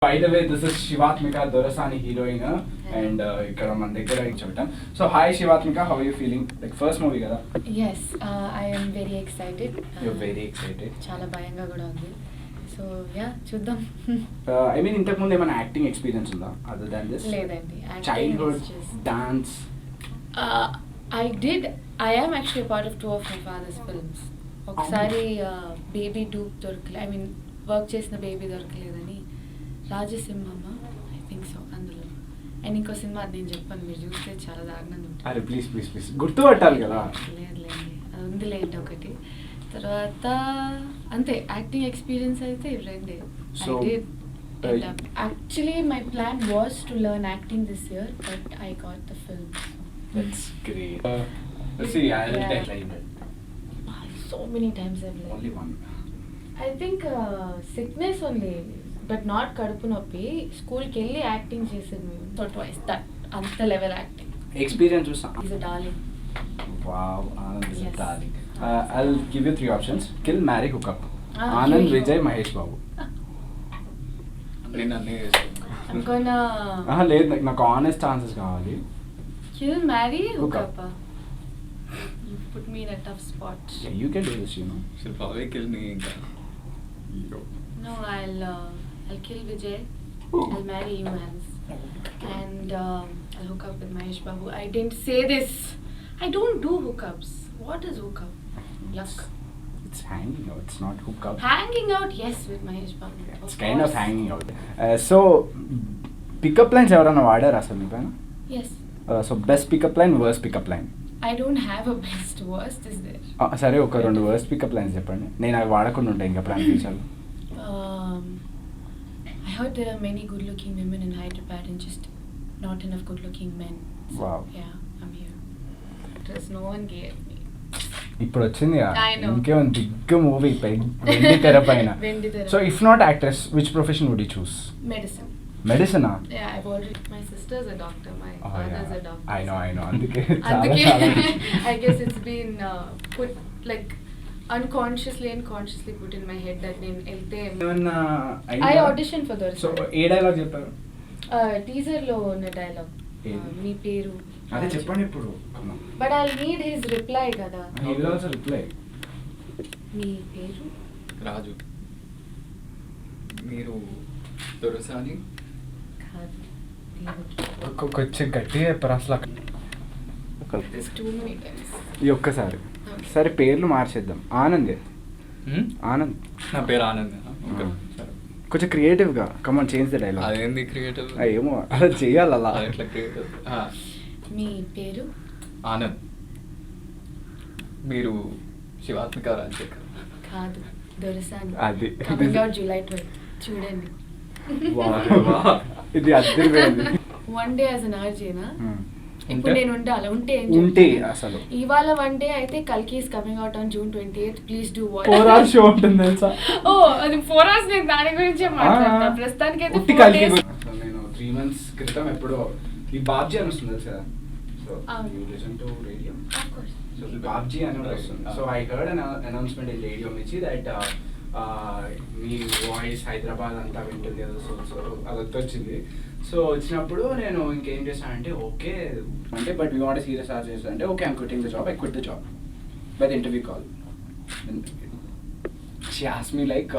By the way, this is Shivathmika, Dorasaani heroine, and ikkada man daggara chota. So hi Shivathmika, how are you feeling? Like first movie kada? Yes, I am very excited. You're very excited. చాలా భయంగా కూడా ఉంది. So yeah, చూద్దాం. I mean ఇంతకు ముందు ఏమైనా acting experience ఉందా other than this? లేదండి. Childhood dance. I am actually a part of two of my father's films. ఒకసారి బేబీ డూప్ దొరకలే, I mean వర్క్ చేసిన బేబీ దొరకలేదని రాజసింహమ్మ ఐ థింక్ సో అందులో. అండ్ ఇంకో సినిమా అది నేను చెప్పాను, మీరు చూస్తే చాలా దారుణంగా ఉంటుంది. అరే ప్లీజ్ ప్లీజ్ ప్లీజ్ గుర్తుపట్టాలి కదా. లేదులేండి, అది ఉందిలేండి ఒకటి. తర్వాత అంతే యాక్టింగ్ ఎక్స్పీరియన్స్ అయితే ఇవి రెండే. So actually my plan was to learn acting this year, but I got the film. That's great. Let's see, I'll try it. So many times I've learned. Only one. I think sickness only, but not కడుపు నొప్పి. స్కూల్కి వెళ్ళి acting చేసాను మేము. So twice that అంత level acting Experience was is a darling. wow, Anand is a Yes. darling. I'll give you 3 options. Kill, marry, hook up. Anand, here. Vijay, Mahesh Babu. I'm gonna లేదు నాకు honest answers కావాలి. kill, marry, hook Hook up. up. You put me in a tough spot. Yeah, you can do this, you know. She'll probably kill me. No, I'll kill Vijay. I'll marry Imans. And I'll hook up with Mahesh Babu. I didn't say this. I don't do hookups. What is hookup? Yuck. It's hanging out. It's not hook up. Hanging out, yes, with Mahesh Babu. Yeah, it's kind of hanging out. So pickup lines ఎవరైనా వాడారు అసలు మీ పైన? Yes. So best pickup line, worst pickup line. I don't have a best. Worst is there. సరే ఒక 2 worst pickup lines చెప్పండి, నేను అవి వాడకుండా ఉంటాయి ఇంకా ప్లాన్ ఫ్యూచర్లో. I heard there are many good-looking women in Hyderabad and just not enough good-looking men. So, Wow. yeah, I'm here. There's no one gave me. ఇప్పుడు వచ్చింది I know. ఇంకేమైనా బిగ్ మూవీ వెండి తెర పైన. Vendi Thera. So if not actress, which profession would you choose? Medicine. మెడిసినా? Yeah, I've already. My sister's a doctor. My father's a doctor. I know. అందుకే అందుకే చాలా I guess it's been put like unconsciously and consciously put in my head that నేను వెళ్తే ఏమన్నా I auditioned for so Dorasaani. A dialogue చెప్పారు? Teaser లో ఉన్న dialogue ఏది? మీ పేరు. అదే చెప్పండి ఇప్పుడు. But I need his reply కదా. He will also reply. మీ పేరు రాజు. మీరు దొరసాని. కాదు, దేవుడు. కొంచెం గట్టిగా చెప్పారు అసలు. It's too many times. ఈ ఒక్కసారి సరే పేర్లు మార్చేద్దాం. ఆనంద్. ఆనంద్. నా పేరు ఆనంద్. ఓకే సరే. కొంచెం క్రియేటివ్గా కమాన్ చేంజ్ ద డైలాగ్. అదేంది క్రియేటివ్? ఏమో అలా చేయాలి అలా. ఎట్లా క్రియేటివ్? మీ పేరు ఆనంద్. మీరు శివాత్మిక రాజశేఖర్. కాదు, దొరసాని. అది కమింగ్ అవుట్ July 12th. చూడండి. ఇది అద్దరిపోయింది. వన్ డే యాజ్ అన్ ఆర్జేనా? ఇప్పుడు నేను ఉండాలి. ఉంటే ఉంటే అసలు ఇవాళ వన్ డే అయితే కల్కి is coming out on June 28th. Please do watch. 4 hours show ఉంటుంది తెలుసా? ఓ అది 4 hours. నేను దాని గురించే మాట్లాడతా. ప్రస్తుతానికి అయితే ఉట్టి 4 కల్కి days. నేను 3 months క్రితం ఎప్పుడో ఈ బాబ్జీ అని వస్తుంది తెలుసా? సో అవును. You listen to radio. Of course. So Babji అని వస్తుంది. So I heard an announcement in radio మిర్చి దట్ మీ వాయిస్ హైదరాబాద్ అంతా వింటుంది కదా. సో అదొత్తి వచ్చింది. సో వచ్చినప్పుడు నేను ఇంకేం చేశానంటే ఓకే అంటే but you want serious or చేస్తా అంటే okay I'm quitting the job. I quit the job by the interview call. She asked me like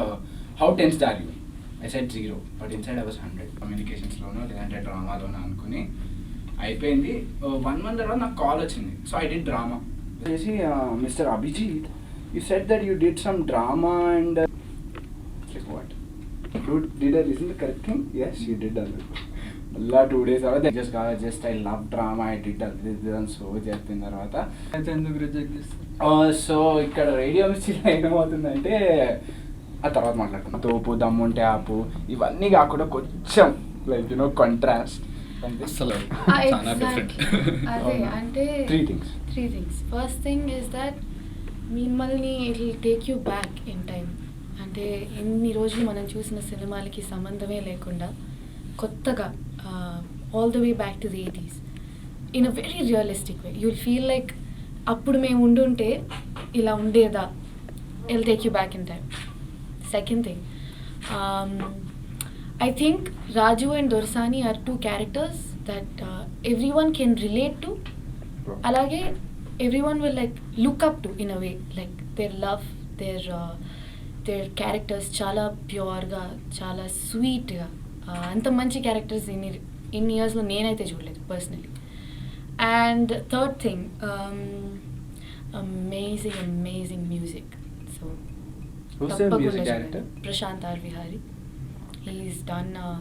how tensed are you? I said 0, but inside I was 100. కమ్యూనికేషన్స్లోనో లేదంటే డ్రామాలోనో అనుకుని అయిపోయింది. 1 month తర్వాత నాకు call వచ్చింది. సో ఐ డిడ్ డ్రామా చేసి mister Abhijit you said that you did some drama and like what did I listen the correct thing? Yes, you did. మళ్ళా 2 days తర్వాత just I love drama, I did అని so చెప్పిన తర్వాత ఎందుకు reject చేస్తాను? So ఇక్కడ radio మిర్చిలో ఏమవుతుందంటే ఆ తర్వాత మాట్లాడుకున్నాం. తోపు, దమ్ముంటే ఆపు ఇవన్నీ కాకుండా కొంచెం లైక్ యూనో కాంట్రాస్ట్ అసలు చాలా డిఫరెంట్. అదే అంటే 3 things. First thing is that మిమ్మల్ని it will take you back in time. అంటే ఎన్ని రోజులు మనం చూసిన సినిమాలకి సంబంధమే లేకుండా కొత్తగా all the way back to the 80s in a very realistic way. You will feel like అప్పుడు మేము ఉండుంటే ఇలా ఉండేదా. It will take you back in time. Second thing, I think Raju and Dorasaani are two characters that everyone can relate to. Alage everyone will like look up to in a way, like their love, their characters చాలా ప్యూర్గా, చాలా స్వీట్గా, అంత మంచి characters ఇన్ని ఇయర్స్లో నేనైతే చూడలేదు personally. And third thing, amazing music. So Who's the music director? Prashanth R Vihari. He's done a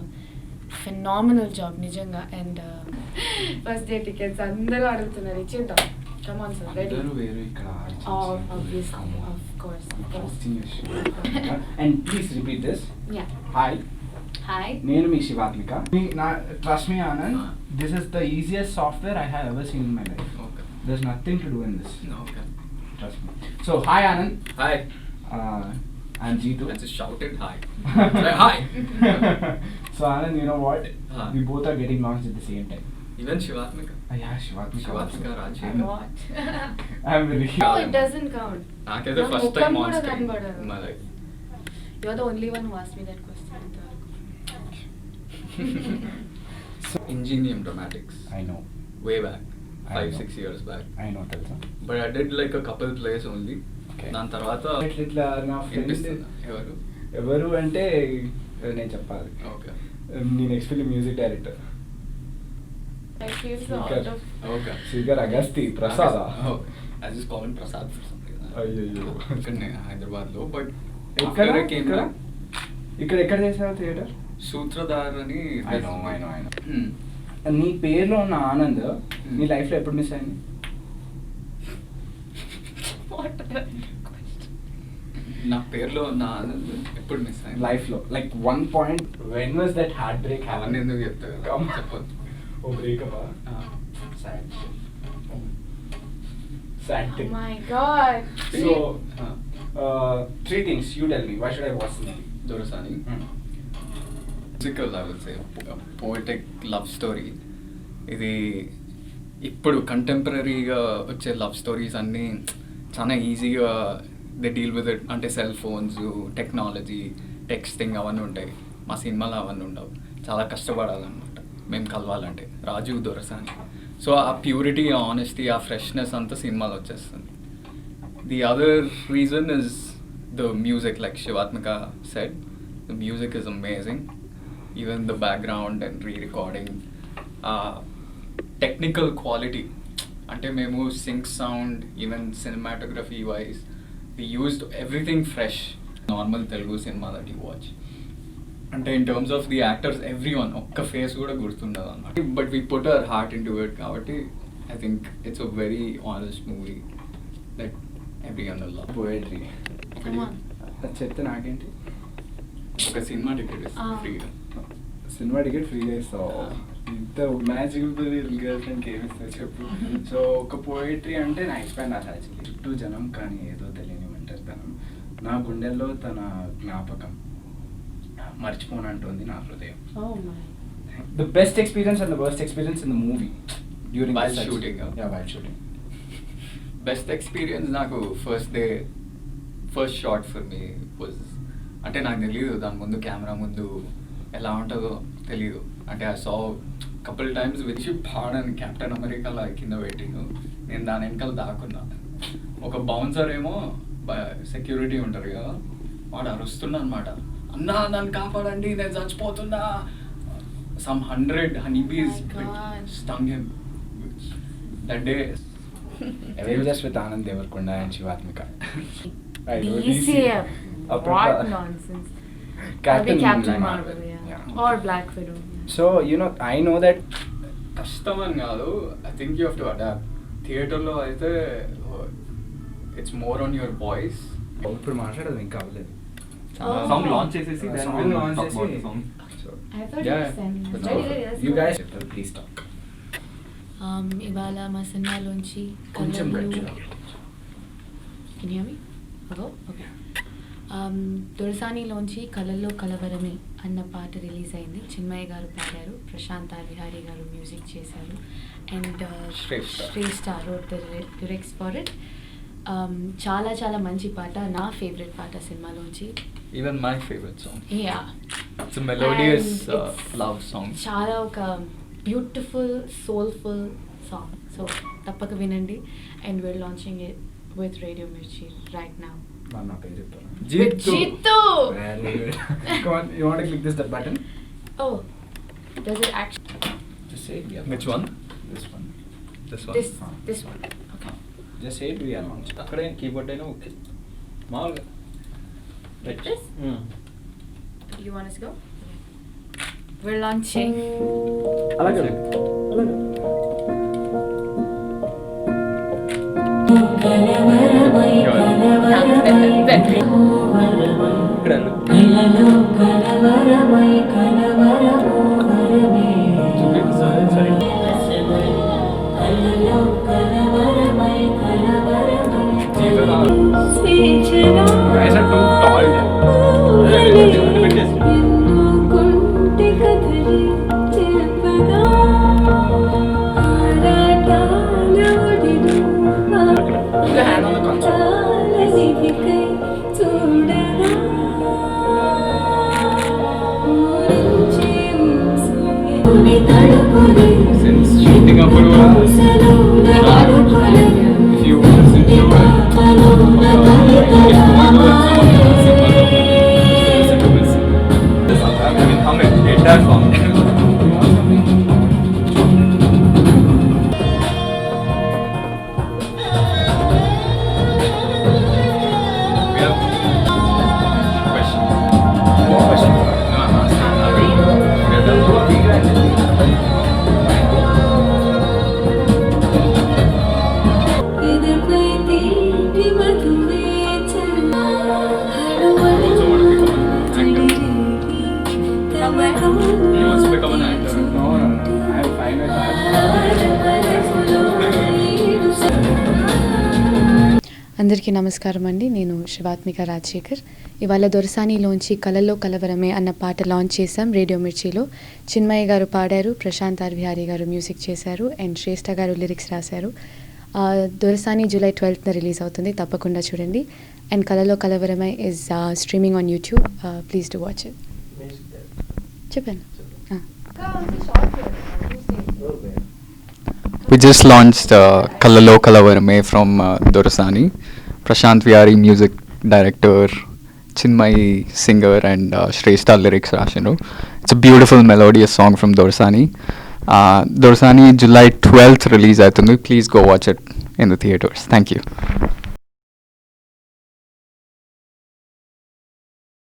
phenomenal job నిజంగా. అండ్ ఫస్ట్ డే టికెట్స్ అందరూ అడుగుతున్నారు, ఇచ్చేద్దాం. Come on sir, ready? అందరూ వేరు ఇక్కడ Obviously, of course. And please repeat this. Yeah. Hi. Hi. నేను మీ Shivathmika. Trust me Anand, this is the easiest software I have ever seen in my life. Okay. There's nothing to do in this. Okay. Trust me. So hi Anand. Hi. I'm Jeetu. I just shouted hi. Hi. So Anand, you know what? Huh. We both are getting launched at the same time. Even Shivathmika. Yeah, Shivathmika. Shivathmika Rajasekhar. What? I'm really No, it doesn't count. నాకైతే నాకు first time ముఖం on కూడా screen కనబడదు. My life. You're the only one who asked me that question. Ingenium Dramatics. I know. Way back. I 5-6 know. years back. I know తెలుసా. But I did like a couple plays only. Okay. దాని తర్వాత ఇట్లా నా friend ఎవరు? ఎవరు అంటే నేను చెప్పాలి. ఓకే. నీ next film music director I feel so Speaker. out of... okay. Srikar Agasti Prasada. I just call him Prasad for some reason. అయ్యో. ఇక్కడనే హైదరాబాద్లో. బట్ ఎక్కడ కేమ్ ఇక్కడ ఎక్కడ చేసావు థియేటర్? సూత్రధార్ అని. I know. నీ పేరులో ఉన్న ఆనంద్ నీ లైఫ్లో ఎప్పుడు మిస్ అయింది? What? నా పేరులో ఉన్న ఆనంద్ ఎప్పుడు మిస్ అయింది లైఫ్లో like one point when was that heart break అవన్నీ ఎందుకు చెప్తారు? చెప్పొద్దు. Oh breakup sad Oh my god. So three things you tell me, why should I watch this movie? Dorasaani. Lyrical, I would say, poetic love story. ఇది ఇప్పుడు కంటెంపరీగా వచ్చే love stories అన్నీ చాలా ఈజీగా దే డీల్ విత్ ఇట్. అంటే cell phones, technology, texting అవన్నీ ఉంటాయి. మా సినిమాలో అవన్నీ ఉండవు. చాలా కష్టపడాలన్నమాట మేము కలవాలంటే. రాజు దొరసాని. సో ఆ ప్యూరిటీ, ఆనెస్టీ, ఆ ఫ్రెష్నెస్ అంతా సినిమాలో వచ్చేస్తుంది. The other reason is the music. Like Shivathmika said, the music is amazing. Even the background and re-recording, technical quality. అంటే మేము sync sound, even cinematography wise, we used everything fresh. Normal Telugu cinema that you watch. అంటే in terms of the actors, everyone, ఒక్క face కూడా గుర్తుండదు అన్నమాట. But we put our heart into it కాబట్టి I think it's a very honest movie that everyone will love. Poetry Come on. చెప్తే నాకేంటి? ఒక cinema ticket ఫ్రీగా. సినిమా టికెట్ ఫ్రీగా ఇస్తావు? ఇంత మ్యాజికల్ గర్ల్ ఫ్రెండ్కి ఏమి ఇస్తావు చెప్పు. సో ఒక పోయిటరీ అంటే నా ఎక్స్పాండ్ అసలు యాక్చువల్లీ చుట్టూ జనం కానీ ఏదో తెలియని ఒంటరితనం. నా గుండెల్లో తన జ్ఞాపకం మర్చిపోనంటుంది నా హృదయం. Oh my. The best experience and the worst experience in the movie during While the shooting. Yeah, while shooting. Best experience నాకు first shot for me was, అంటే నాకు తెలియదు దాని ముందు కెమెరా ముందు ఎలా ఉంటుందో తెలియదు. అంటే ఆ సా కపుల్ టైమ్స్ విచ్ పాడని కెప్టెన్ అమెరికాలో కింద పెట్టిండు. నేను దాని వెనకాల దాక్కున్నా. ఒక బౌన్సర్ ఏమో సెక్యూరిటీ ఉంటారు కదా, వాడు అరుస్తున్నా అనమాట, అన్నా నన్ను కాపాడండి నేను చచ్చిపోతున్నా. Some 100 honeybees stung him that day. Avengers with Anand Deverakonda and Shivathmika. DCF. What nonsense. Captain Marvel, yeah. Or Black Widow. So, you know, I know that కష్టమని కాదు, I think you have to adapt. థియేటర్లో అయితే it's more on your voice. ఇప్పుడు మాట్లాడదు ఇంకా అవ్వలేదు. Song launch చేసేసి Song launch చేసి I thought Yeah, you sent me. but Ready, you guys please talk. ఇవాళ మా సినిమాలోంచి కొంచెం గట్టిగా. Can you hear me? Hello? Okay. దొరసానిలోంచి కలల్లో కలవరమే అన్న పాట రిలీజ్ అయింది. చిన్మయ్య గారు పాడారు, ప్రశాంత్ ఆర్ విహారీ గారు మ్యూజిక్ చేశారు, and Shreshta wrote the lyrics for it. చాలా చాలా మంచి పాట, నా ఫేవరెట్ పాట సినిమాలోంచి. Even my favourite song. Yeah, It's a melodious And it's love song. చాలా ఒక బ్యూటిఫుల్ సోల్ఫుల్ సాంగ్. సో తప్పక వినండి. And we're launching it with Radio Mirchi right now. నా పేరు చెప్తాను. Jitu. Very good. Come on, you want to click that button? Oh, does it actually? Just say it. We are Which one? This one. This one. This one. Okay. Just say it. We are launching. అక్కడే keyboard అయినా okay మామూలుగా Like this? Do you want us to go? We're launching. అలాగే ఇక్కడ guys are too tall. పెట్టేసి Put the hand on the console. Since shooting అప్పుడు if you listen to hum it, entire song. We have question. More question. No, I'm asking. We are done. Also want to become an actor. He wants to become an actor. No. I'm fine with that. అందరికీ నమస్కారం అండి. నేను శివాత్మిక రాజశేఖర్. ఇవాళ దొరసానిలోంచి కలల్లో కలవరమే అన్న పాట launch చేశాం radio మిర్చిలో. చిన్మయ్య గారు పాడారు, ప్రశాంత్ ఆర్విహారీ గారు మ్యూజిక్ చేశారు, అండ్ శ్రేష్ఠ గారు లిరిక్స్ రాశారు. దొరసాని జూలై 12th రిలీజ్ అవుతుంది, తప్పకుండా చూడండి. అండ్ కలల్లో కలవరమై is streaming on YouTube. Please to watch it. చెప్పాను. We just launched Kallallo Kalavaramai from Dorasaani. Prashant Vihari music director, Chinmay singer, and Shrestha lyrics Rashinu. It's a beautiful melodious song from Dorasaani. Dorasaani July 12th release aitundi. Please go watch it in the theaters. Thank you.